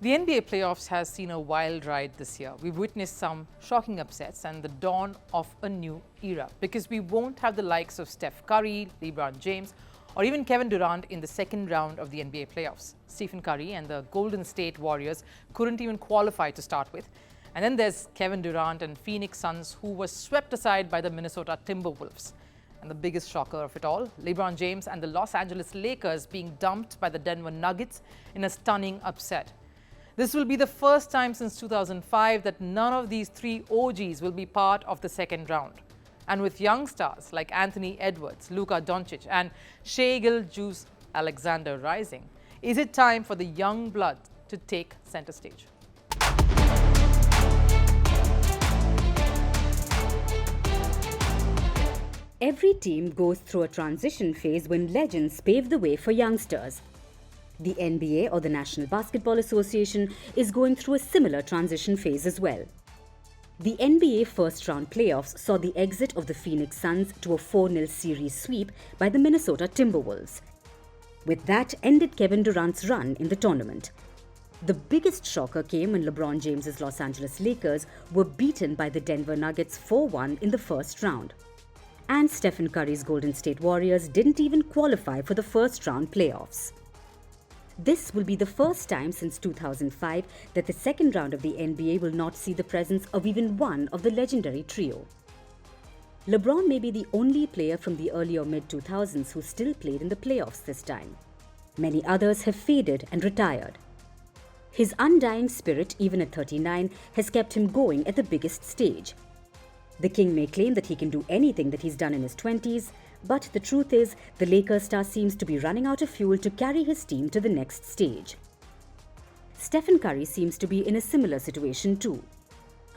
The NBA playoffs has seen a wild ride this year. We've witnessed some shocking upsets and the dawn of a new era because we won't have the likes of Steph Curry, LeBron James, or even Kevin Durant in the second round of the NBA playoffs. Stephen Curry and the Golden State Warriors couldn't even qualify to start with. And then there's Kevin Durant and Phoenix Suns, who were swept aside by the Minnesota Timberwolves. And the biggest shocker of it all, LeBron James and the Los Angeles Lakers being dumped by the Denver Nuggets in a stunning upset. This will be the first time since 2005 that none of these three OGs will be part of the second round. And with young stars like Anthony Edwards, Luka Doncic and Shai Gilgeous-Alexander rising, is it time for the young blood to take center stage? Every team goes through a transition phase when legends pave the way for youngsters. The NBA, or the National Basketball Association, is going through a similar transition phase as well. The NBA first-round playoffs saw the exit of the Phoenix Suns to a 4-0 series sweep by the Minnesota Timberwolves. With that ended Kevin Durant's run in the tournament. The biggest shocker came when LeBron James's Los Angeles Lakers were beaten by the Denver Nuggets 4-1 in the first round. And Stephen Curry's Golden State Warriors didn't even qualify for the first-round playoffs. This will be the first time since 2005 that the second round of the NBA will not see the presence of even one of the legendary trio. LeBron may be the only player from the early or mid-2000s who still played in the playoffs this time. Many others have faded and retired. His undying spirit, even at 39, has kept him going at the biggest stage. The King may claim that he can do anything that he's done in his 20s, but the truth is, the Lakers star seems to be running out of fuel to carry his team to the next stage. Stephen Curry seems to be in a similar situation too.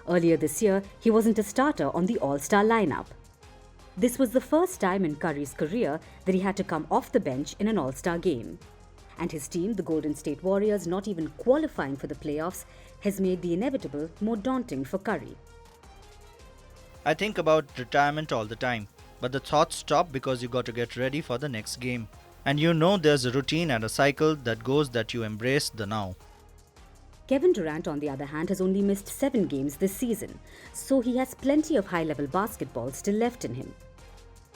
Earlier this year, he wasn't a starter on the All-Star lineup. This was the first time in Curry's career that he had to come off the bench in an All-Star game. And his team, the Golden State Warriors, not even qualifying for the playoffs, has made the inevitable more daunting for Curry. I think about retirement all the time, but the thoughts stop because you got to get ready for the next game. And you know there's a routine and a cycle that goes that you embrace the now. Kevin Durant, on the other hand, has only missed 7 games this season, so he has plenty of high-level basketball still left in him.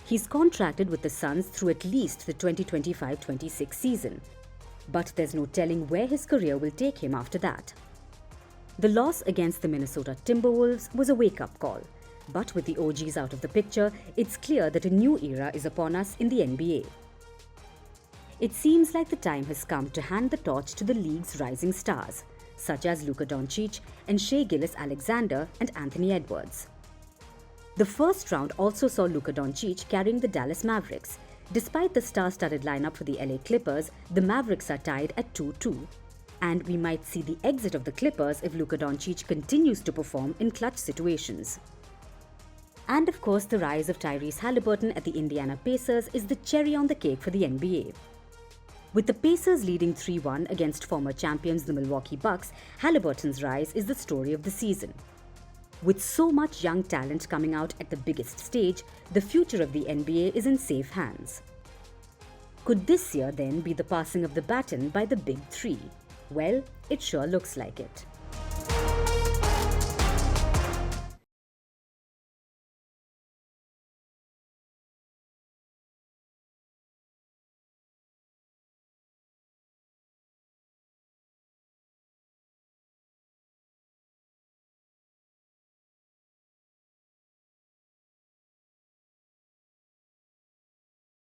He's contracted with the Suns through at least the 2025-26 season, but there's no telling where his career will take him after that. The loss against the Minnesota Timberwolves was a wake-up call. But with the OGs out of the picture, it's clear that a new era is upon us in the NBA. It seems like the time has come to hand the torch to the league's rising stars, such as Luka Doncic and Shai Gilgeous-Alexander and Anthony Edwards. The first round also saw Luka Doncic carrying the Dallas Mavericks. Despite the star-studded lineup for the LA Clippers, the Mavericks are tied at 2-2. And we might see the exit of the Clippers if Luka Doncic continues to perform in clutch situations. And of course, the rise of Tyrese Haliburton at the Indiana Pacers is the cherry on the cake for the NBA. With the Pacers leading 3-1 against former champions the Milwaukee Bucks, Haliburton's rise is the story of the season. With so much young talent coming out at the biggest stage, the future of the NBA is in safe hands. Could this year then be the passing of the baton by the Big Three? Well, it sure looks like it.